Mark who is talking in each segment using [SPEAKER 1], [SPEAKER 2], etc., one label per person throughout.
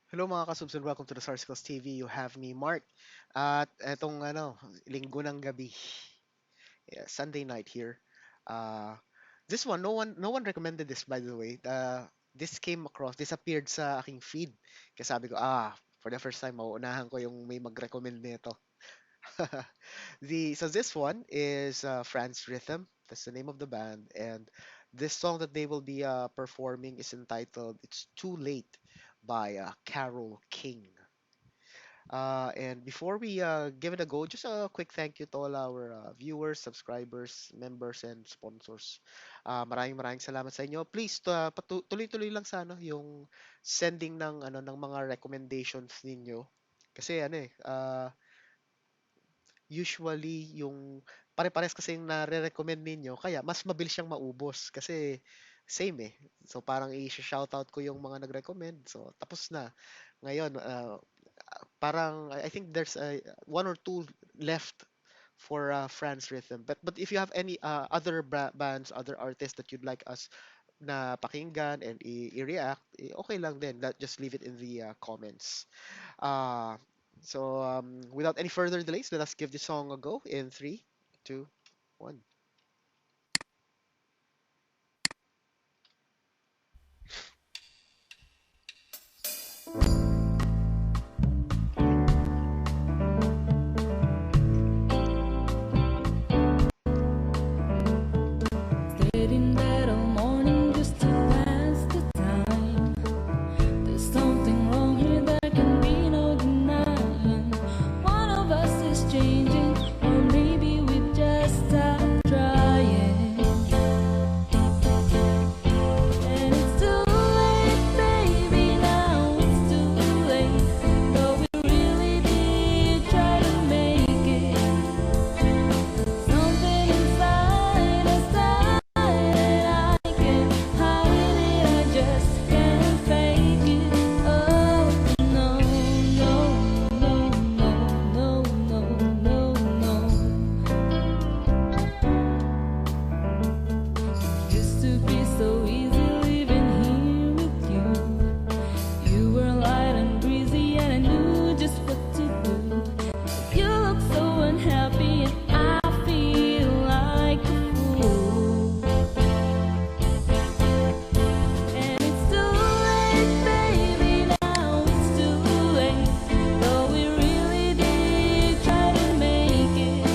[SPEAKER 1] Hello mga kasubs and welcome to the Sarsicles TV. You have me, Mark. At etong linggo ng gabi. Yeah, Sunday night here. Uh, this one, no one recommended this by the way. This appeared sa aking feed. Kaya sabi ko, for the first time, mauunahan ko yung may mag-recommend nito. So this one is France Rhythm. That's the name of the band. And this song that they will be performing is entitled "It's Too Late" by Carol King. And before we give it a go, just a quick thank you to all our viewers, subscribers, members, and sponsors. Maraming salamat sa inyo. Please, tuloy-tuloy lang sana yung sending ng mga recommendations ninyo. Kasi usually yung pare-pares kasi yung nare-recommend ninyo, kaya mas mabilis siyang maubos kasi same eh. So parang i-shoutout ko yung mga nag-recommend. So tapos na. Ngayon, parang I think there's one or two left for France Rhythm. But if you have any other bands, other artists that you'd like us na pakinggan and i-react, okay lang din. Just leave it in the comments. Uh, without any further delays, let us give this song a go in three, two, one.
[SPEAKER 2] Stayed in bed all morning just to pass the time. There's something wrong here, there can be no denying. One of us is changing, or maybe we just stopped trying. And it's too late, baby, now it's too late. Though we really did try to make it. Something inside us died, and I can't hide it. I just can't fake it. Oh no, no, no, no, no, no, no. Used to be so easy living here with you. You were light and breezy, and I knew just what to do. You look so unhappy, and I feel like a fool. And it's too late, baby, now it's too late. Though we really did try to make it.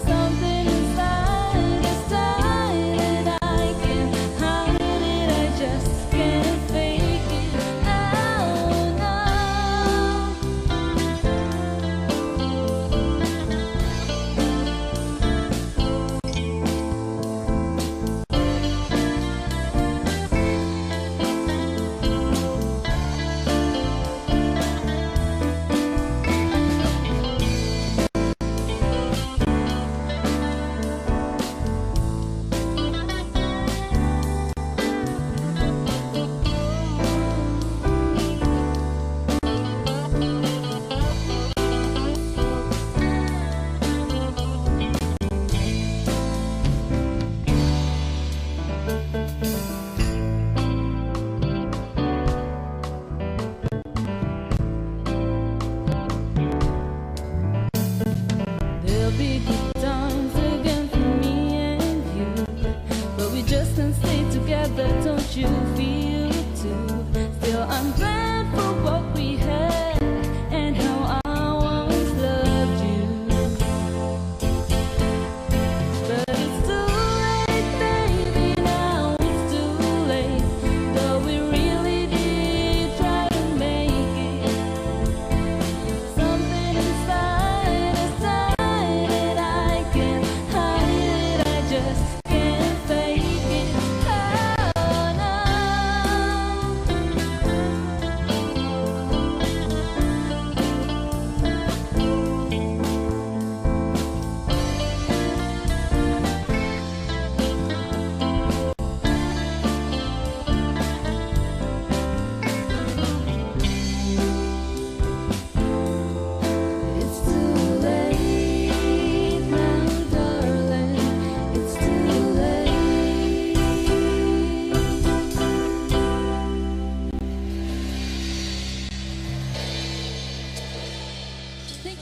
[SPEAKER 2] Something inside us died, and I can't hide it. I just can't fake it. Oh no. There'll be good times again for me and you, but we just can't stay together. Don't you feel it too? Still, I'm glad for what we had and how I once loved you. But it's too late, baby. Now it's too late. Though we really did try to make it. Something inside us died, and I can't hide it. I just can't fake it. Oh no.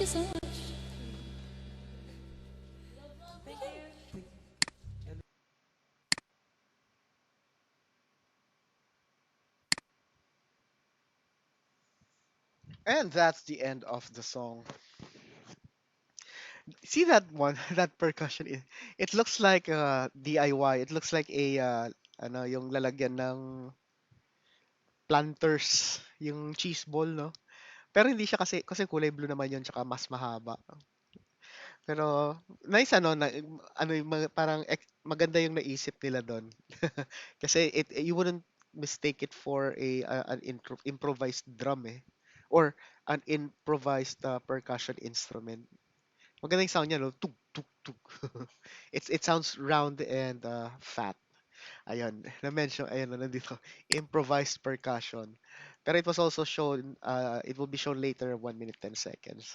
[SPEAKER 2] you so much.
[SPEAKER 1] And that's the end of the song. See that one, that percussion. It looks like DIY. It looks like a ano, yung lalagyan ng planters, yung cheese ball, no? Pero hindi siya kasi kulay blue naman yun tsaka mas mahaba. Pero nice ano na ano yung parang maganda yung naisip nila doon. Kasi you wouldn't mistake it for an improvised drum eh or an improvised percussion instrument. Maganda yung sound niya no. Tuk tuk tuk. It sounds round and fat. Ayun, na-mention ayun na nandito. Improvised percussion. Pero it was also shown it will be shown later 1 minute 10 seconds.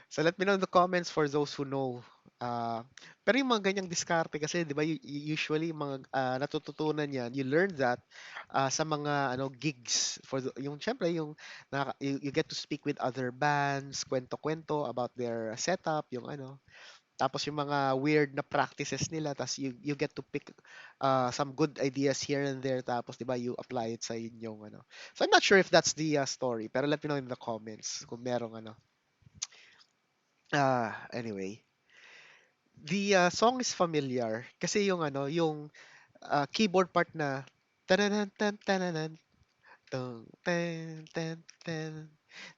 [SPEAKER 1] So let me know in the comments for those who know. Uh, pero yung mga ganyang diskarte kasi, di ba, usually mga natututunan yan, you learn that sa mga ano gigs for yung syempre yung you get to speak with other bands, kwento-kwento about their setup, yung ano. Tapos yung mga weird na practices nila, tapos you get to pick some good ideas here and there, tapos 'di ba you apply it sa inyong ano. So I'm not sure if that's the story, pero let me know in the comments kung merong ano. Anyway, the song is familiar kasi yung ano, yung keyboard part na tananan tan tananan tung ten ten ten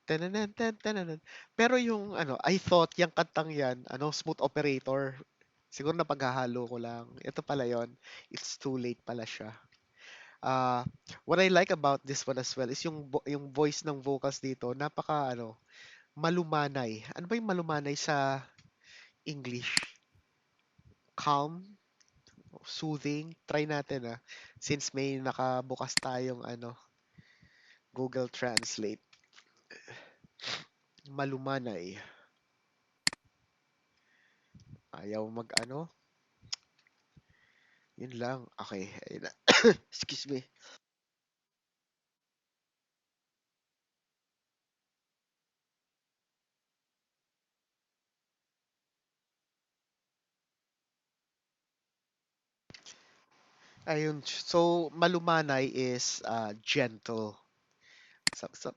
[SPEAKER 1] tananan tan tananan. Pero yung ano, I thought yung kantang yan, ano, Smooth Operator. Siguro na paghahalo ko lang. Ito pala yon. It's too late pala siya. Uh, what I like about this one as well is yung voice ng vocals dito, napaka ano, malumanay. Ano ba yung malumanay sa English? Calm, soothing. Try natin since may nakabukas tayong ano, Google Translate. Malumanay. Ayaw mag ano. Yun lang. Okay. Ayun na. Excuse me. Ayun. So, malumanay is gentle.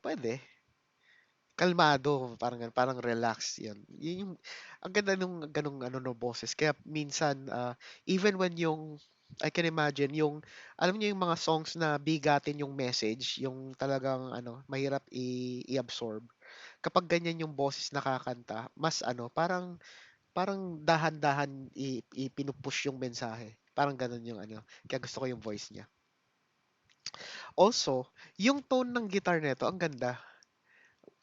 [SPEAKER 1] Pwede. Kalmado, parang ganun, parang relax 'yun. 'Yun yung ang ganda nung gano'ng ano 'no, boses. Kaya minsan, even when yung I can imagine yung alam niyo yung mga songs na bigatin yung message, yung talagang ano, mahirap i-absorb. Kapag ganyan yung boses nakakanta, mas ano, parang parang dahan-dahan pinupush yung mensahe. Parang gano'n yung ano, kaya gusto ko yung voice niya. Also, yung tone ng guitar nito, ang ganda.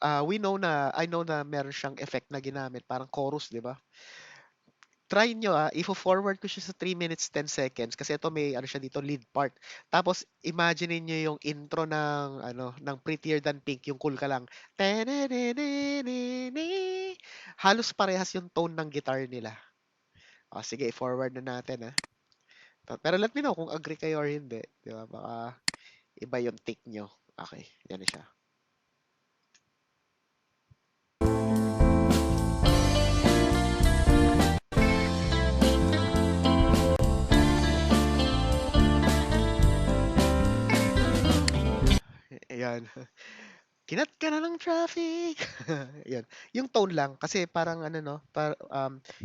[SPEAKER 1] I know na meron siyang effect na ginamit, parang chorus, di ba? Try nyo ifo-forward ko siya sa 3 minutes 10 seconds kasi ito may ano siya dito lead part. Tapos imagine niyo yung intro ng ano ng Prettier Than Pink, yung cool ka lang. Tenenenenene. Halos parehas yung tone ng guitar nila. O, sige, forward na natin Pero let me know kung agree kayo or hindi, di ba? Baka iba yung take nyo. Okay, yan na siya. Ayan. Kinat ka na ng traffic. Yan. Yung tone lang kasi parang ano no,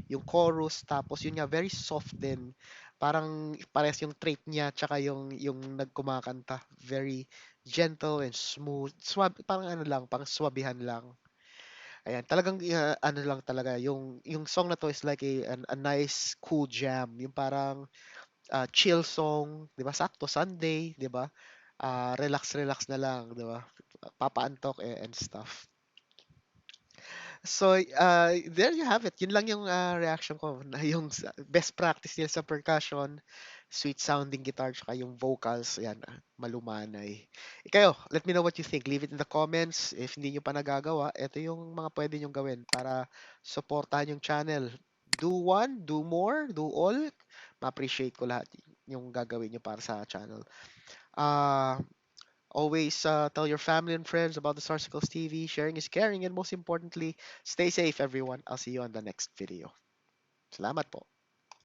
[SPEAKER 1] yung chorus tapos yun nga very soft din. Parang parehas yung trait niya tsaka yung nagkumakanta. Very gentle and smooth. Parang ano lang, parang swabihan lang. Ayan, talagang ano lang talaga yung song na to is like a nice cool jam. Yung parang chill song, 'di ba? Sakto Sunday, 'di ba? Relax relax na lang, 'di ba? Papaantok and stuff. So, there you have it. Yun lang yung reaction ko na yung best practice nila sa percussion, sweet sounding guitar, tsaka yung vocals, yan, malumanay. Ikayo, let me know what you think. Leave it in the comments. If hindi nyo pa nagagawa, ito yung mga pwede nyong gawin para supportahan yung channel. Do one, do more, do all. Ma-appreciate ko lahat yung gagawin nyo para sa channel. Ah, Always tell your family and friends about the Starsicles TV. Sharing is caring, and most importantly, stay safe, everyone. I'll see you on the next video. Salamat po.